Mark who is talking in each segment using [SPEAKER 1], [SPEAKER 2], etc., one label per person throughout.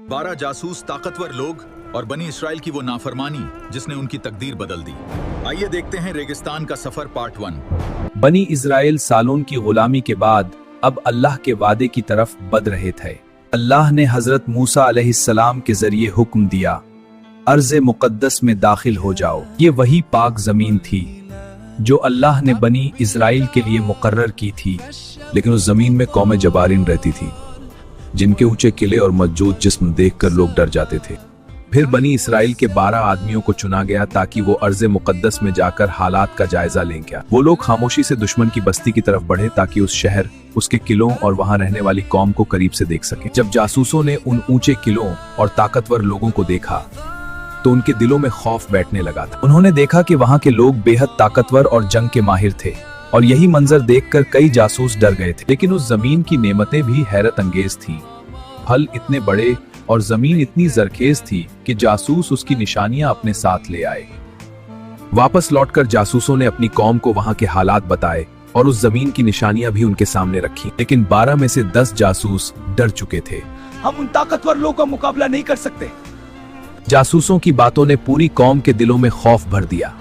[SPEAKER 1] 12 जासूस ताकतवर लोग और बनी इसराइल की वो नाफरमानी जिसने उनकी तकदीर बदल दी। आइए देखते हैं रेगिस्तान का सफर पार्ट 1।
[SPEAKER 2] बनी इस्राएल सालों की गुलामी के बाद अब अल्लाह के वादे की तरफ बढ़ रहे थे। अल्लाह ने हजरत मूसा अलैहिस्सलाम के जरिए हुक्म दिया, अर्ज़े मुक़द्दस में दाखिल हो जाओ। ये वही पाक जमीन थी जो अल्लाह ने बनी इस्राइल के लिए मुकर्रर की थी, लेकिन उस जमीन में कौमें जबारिन रहती थी, जिनके ऊंचे किले और मजबूत जिस्म देखकर लोग डर जाते थे। फिर बनी इस्राइल के 12 आदमियों को चुना गया ताकि वो अर्ज़े मुक़द्दस में जाकर हालात का जायजा लें। क्या वो लोग खामोशी से दुश्मन की बस्ती की तरफ बढ़े ताकि उस शहर, उसके किलों और वहां रहने वाली कौम को करीब से देख सकें। जब जासूसों ने उन ऊंचे किलों और ताकतवर लोगों को देखा तो उनके दिलों में खौफ बैठने लगा था। उन्होंने देखा कि वहां के लोग बेहद ताकतवर और जंग के माहिर थे, और यही मंजर देखकर कई जासूस डर गए थे। लेकिन उस जमीन की नेमतें भी हैरत अंगेज थीं। फल इतने बड़े और जमीन इतनी जरखेज थी कि जासूस उसकी निशानियां अपने साथ ले आए। वापस लौटकर जासूसों ने अपनी कौम को वहां के हालात बताए और उस जमीन की निशानियां भी उनके सामने रखी। लेकिन 12 में से 10 जासूस डर चुके थे।
[SPEAKER 3] हम उन ताकतवर लोगों का मुकाबला नहीं कर सकते।
[SPEAKER 2] जासूसों की बातों ने पूरी कौम के दिलों में खौफ भर दिया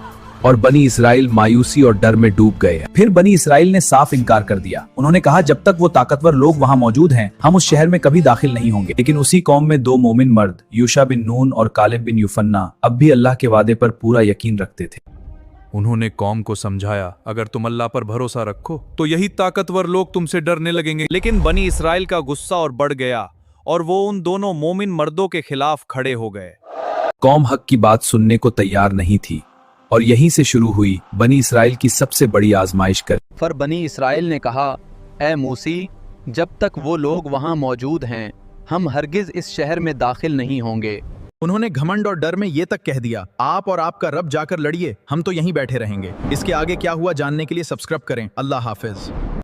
[SPEAKER 2] और बनी इस्राइल मायूसी और डर में डूब गए। फिर बनी इस्राइल ने साफ इनकार कर दिया। उन्होंने कहा, जब तक वो ताकतवर लोग वहां मौजूद हैं, हम उस शहर में कभी दाखिल नहीं होंगे। लेकिन उसी कौम में 2 मोमिन मर्द, यूशा बिन नून और कालेब बिन युफन्ना, अब भी अल्लाह के वादे पर पूरा यकीन रखते थे।
[SPEAKER 4] उन्होंने कौम को समझाया, अगर तुम अल्लाह पर भरोसा रखो तो यही ताकतवर लोग तुमसे डरने लगेंगे।
[SPEAKER 5] लेकिन बनी इस्राइल का गुस्सा और बढ़ गया और वो उन दोनों मोमिन मर्दों के खिलाफ खड़े हो गए।
[SPEAKER 2] कौम हक की बात सुनने को तैयार नहीं थी और यहीं से शुरू हुई बनी इस्राइल की सबसे बड़ी आजमाइश।
[SPEAKER 6] पर बनी इस्राइल ने कहा, ए मूसी, जब तक वो लोग वहां मौजूद हैं, हम हरगिज इस शहर में दाखिल नहीं होंगे।
[SPEAKER 1] उन्होंने घमंड और डर में ये तक कह दिया, आप और आपका रब जाकर लड़िए, हम तो यहीं बैठे रहेंगे। इसके आगे क्या हुआ जानने के लिए सब्सक्राइब करें। अल्लाह हाफिज।